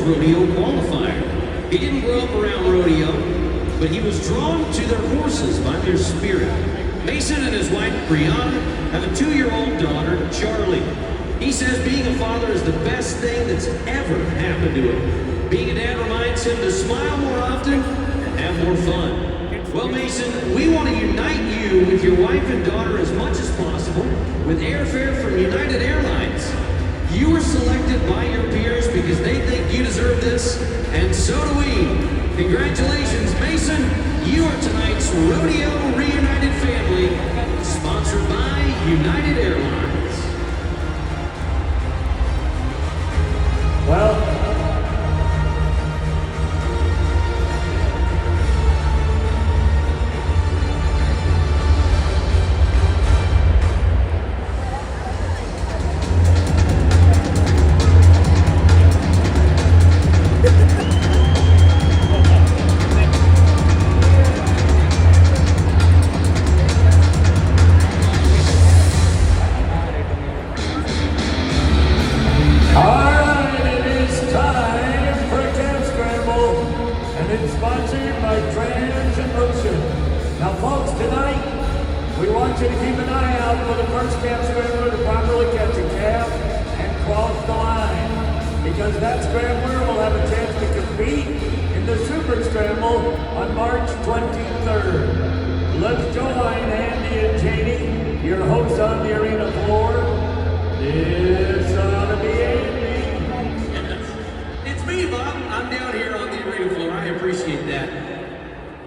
rodeo qualifier. He didn't grow up around rodeo, but he was drawn to their horses by their spirit. Mason and his wife, Brianna, have a 2-year-old daughter, Charlie. He says being a father is the best thing that's ever happened to him. Being a dad reminds him to smile more often and have more fun. Well, Mason, we want to unite you with your wife and daughter as much as possible with airfare from United Airlines. You were selected by your peers because they think you deserve this, and so do we. Congratulations, Mason. You are tonight's Rodeo Reunited family, sponsored by United Airlines. Well, now folks, tonight we want you to keep an eye out for the first calf scrambler to properly catch a calf and cross the line, because that scrambler will have a chance to compete in the Super Scramble on March 23rd. Let's join Andy and Janie, your hosts on the arena floor. This ought to be Andy. It's me, Bob. I'm down here on the arena floor. I appreciate that.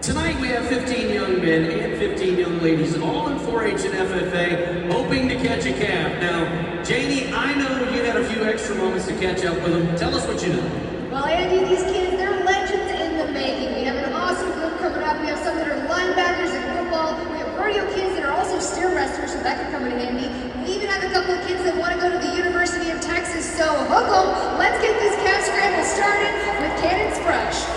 Tonight we have 15 young men and 15 young ladies, all in 4-H and FFA, hoping to catch a calf. Now, Janie, I know you had a few extra moments to catch up with them. Tell us what you know. Well, Andy, these kids, they're legends in the making. We have an awesome group coming up. We have some that are linebackers in football. We have rodeo kids that are also steer wrestlers, so that could come in handy. We even have a couple of kids that want to go to the University of Texas, so hook 'em. Let's get this calf scramble started with Cannon Sprush,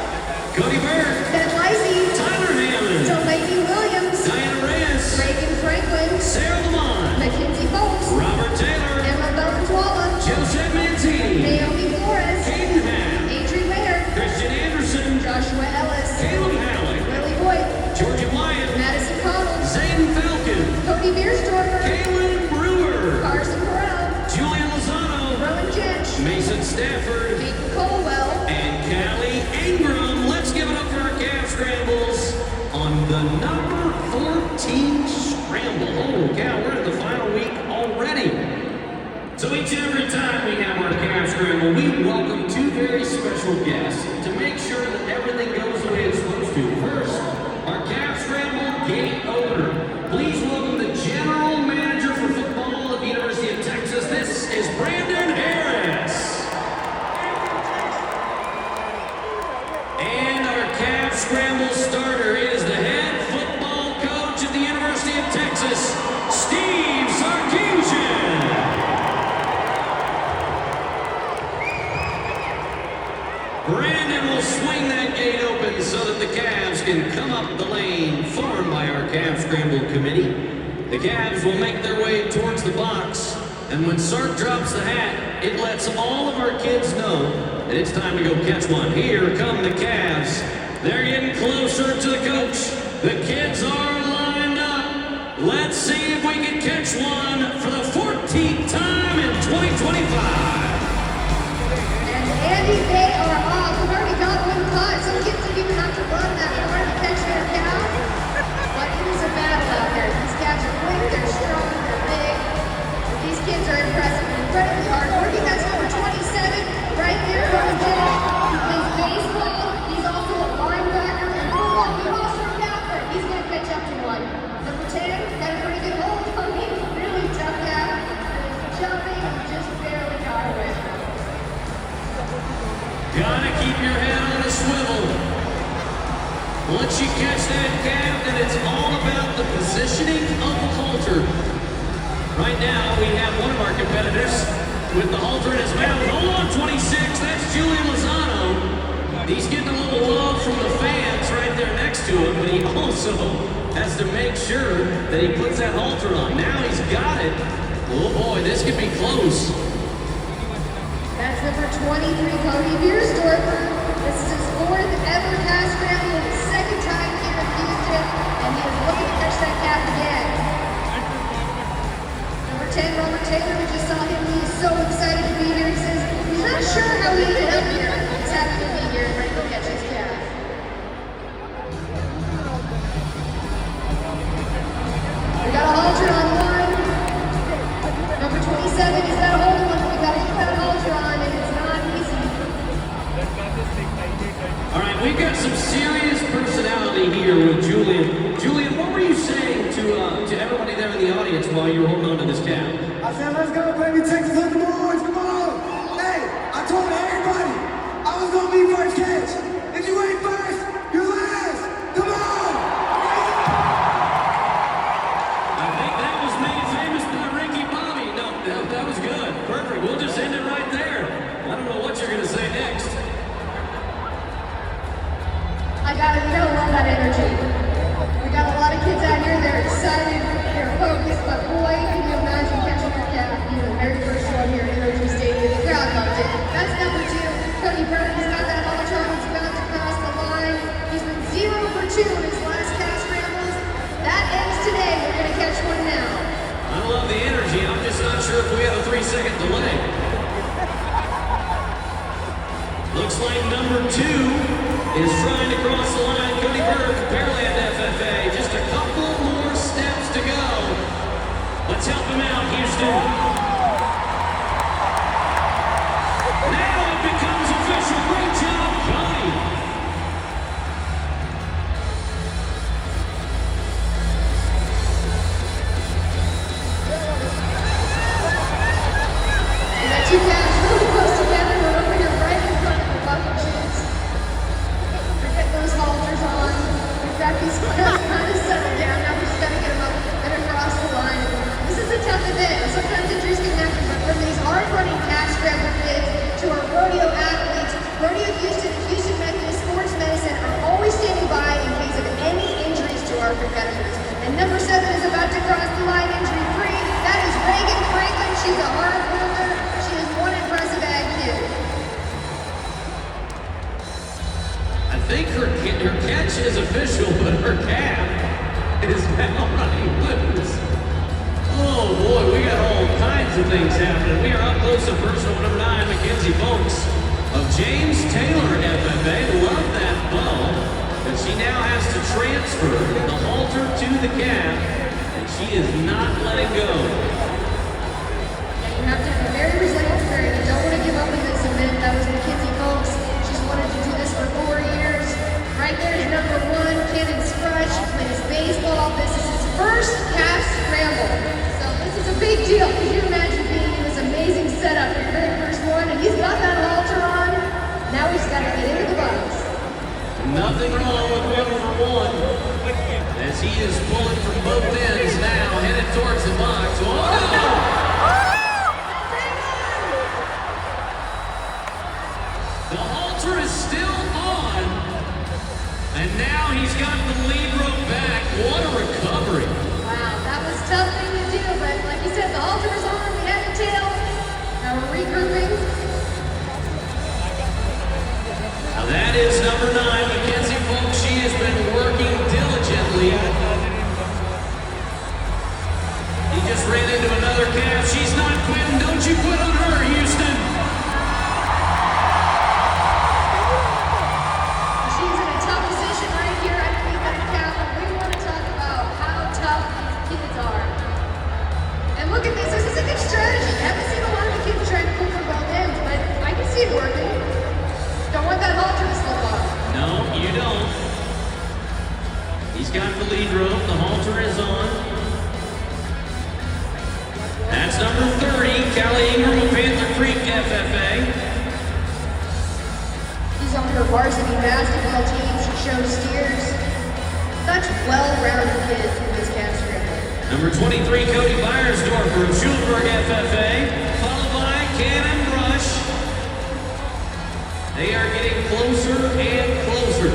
Cody Bird, Ben Lacey, Tyler Hammond, Delaney Williams, Diana Reyes, Reagan Franklin, Sarah Lamont, Mackenzie Folks, Robert Taylor, Emma Valenzuela, Joseph Mancini, Naomi Flores, Caden Hamm, Adrian Mayer, Christian Anderson, Joshua Ellis, Caleb Halleck, Willie Boyd, Georgia Wyatt, Madison Connell, Zayden Falcon, Cody Biersdorfer, Kaylin Brewer, Carson Burrell, Julian Lozano, Rowan Jench, Mason Stafford, Peyton Colwell, and Callie Ingram. Let's give it up for our calf scrambles on the number 14 scramble. Holy cow, we're in the final week already. So each and every time we have our calf scramble, we welcome two very special guests to make sure that everything goes the way it's supposed to. First, our calf scramble gate opener. Please welcome the general manager for football at the University of Texas. This is Brandon Harris. And our calf scramble starter is the head football coach at the University of Texas, Steve Sarkisian. Brandon will swing that gate open so that the calves can come up the lane formed by our calf scramble committee. The calves will make their way towards the box, and when Sark drops the hat, it lets all of our kids know that it's time to go catch one. Here come the calves. They're getting closer to the coach. The kids are lined up. Let's see if we can catch one for the 14th time in 2025. and Andy, they are off. We've already got one caught. Some kids didn't even have to run that far to catch their cow. But it is a battle out there. These calves are quick, they're strong, they're big. These kids are impressive and incredibly hard working. That's number 27 right there, Rowan Jench. He plays baseball. He's also a linebacker and football. We lost our capper. He's going to catch up to one. Number 10 got a pretty good hold on me. Really tough cow. Jumping and just barely got away. Gotta keep your head on a swivel. Once you catch that calf, then it's all about the positioning of the halter. Right now, we have one of our competitors with the halter in his mouth. Hold on, 26, that's Julian Lozano. He's getting a little love from the fans right there next to him, but he also has to make sure that he puts that halter on. Now he's got it. Oh boy, this could be close. That's number 23, Cody Biersdorfer. This is his 4th ever calf scramble and his 2nd time here in Houston, and he is looking to catch that calf again. Number 10, Robert Taylor, we just saw him. He is so excited to be here. He says he's not sure how he ended up here. He's happy to be here and ready to catch his calf. We got a halter on one. Number 27, he's got a hold of one. We got to get that halter on, and it's not easy. All right, we've got some serious personality here with Julian. Julian, what were you saying to everybody there in the audience while you were holding on to this calf? I said, let's go, baby, Texas on the boards, come on. Hey, I told everybody I was going to be first catch. If you ain't first, you're last. Come on. I think that was made famous by Ricky Bobby. No, that was good. Perfect. We'll just end it right there. I don't know what you're going to say next. I gotta love that energy. We got a lot of kids out here, they're excited, they're focused, but boy, can you imagine catching your calf being the very first one here at Energy Stadium. The crowd loved it. That's number 2. Cody Burton has got that halter on. He's about to cross the line. He's been 0 for 2 in his last calf scrambles. That ends today. We're gonna catch one now. I love the energy. I'm just not sure if we have a 3-second delay. Looks like number 2 is trying to cross the line. Cody Burke, Pearland FFA. Just a couple more steps to go. Let's help him out, Houston. Now it becomes official. Great job, Cody. We got 2 calves really close together. We're over here right in front of the bucket chutes. We're getting those halters on. We've got these calves kind of settled down. Now we just got to get them up and across the line. This is a tough event. Sometimes injuries can happen, but from these hard-running calf scramble kids to our rodeo athletes, Rodeo Houston and Houston Methodist Sports Medicine are always standing by in case of any injuries to our competitors. And number 7 is about to cross the line injury-free. That is Reagan Franklin. She's a hard worker. She has one impressive ag kid. I think her catch is official, but her calf is now running loose. Oh boy, we got all kinds of things happening. We are up close and personal with number 9, Mackenzie Folks of James Taylor FFA. Love that ball, but she now has to transfer the halter to the calf, and she is not letting go. You have to be very resilient, you don't want to give up in this event. That was Mackenzie Folks. She's wanted to do this for 4 years. Right there is number 1, Cannon Scrutch. He plays baseball. This is his first calf scramble. So this is a big deal. Can you imagine being in this amazing setup, your very first one, and he's got that halter on. Now he's got to get into the box. Nothing wrong with number 1, as he is pulling from both ends now, headed towards the box. Oh! The halter is still on, and now he's got the lead rope back. What a recovery. Wow, that was a tough thing to do, but like you said, the halter is on, we had the tail. Now we're regrouping. Now that is number 9, Mackenzie Folks. She has been working diligently. He just ran into another calf. She's not quitting. Don't you quit on her, Houston. She's in a tough position right here underneath that calf, and we want to talk about how tough these kids are. And look at this. This is a good strategy. I haven't seen a lot of the kids trying to pull from both ends, but I can see it working. Don't want that halter to slip off. No, you don't. He's got the lead rope. The halter is on. That's number 30, Callie Ingram of Panther Creek FFA. She's on her varsity basketball team. She shows steers. Such well-rounded kids in this calf scramble. Number 23, Cody Beiersdorfer of Schulenburg FFA, followed by Cannon Rush. They are getting closer and closer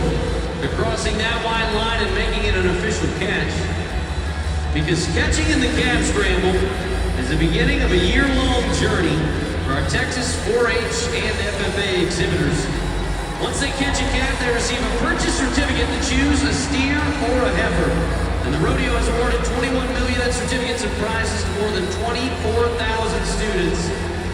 to crossing that wide line and making it an official catch. Because catching in the calf scramble is the beginning of a year-long journey for our Texas 4-H and FFA exhibitors. Once they catch a calf, they receive a purchase certificate to choose a steer or a heifer. And the rodeo has awarded $21 million in certificates and prizes to more than 24,000 students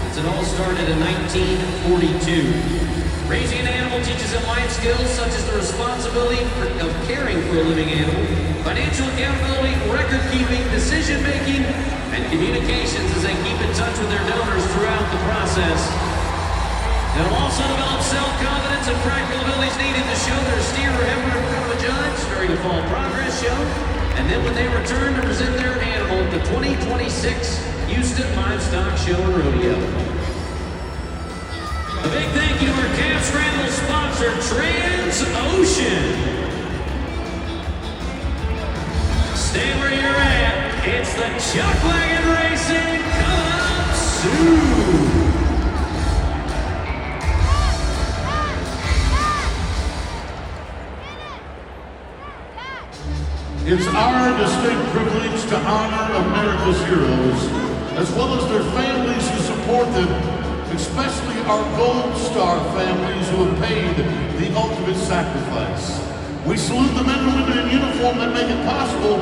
since it all started in 1942. Raising an animal teaches them life skills such as the responsibility of caring for a living animal, financial accountability, record-keeping, decision-making, and communications as they keep in touch with their donors throughout the process. They'll also develop self-confidence and practical abilities needed to show their steer or heifer in front of a judge during a fall progress show, and then when they return to present their animal at the 2026 Houston Livestock Show and Rodeo. A big thank you to our Calf Scramble sponsor, Transocean. Stay where you're at. It's the Chuck Wagon Racing coming up soon. It's our distinct privilege to honor America's heroes, as well as their families who support them, especially our Gold Star families who have paid the ultimate sacrifice. We salute the men and women in uniform that make it possible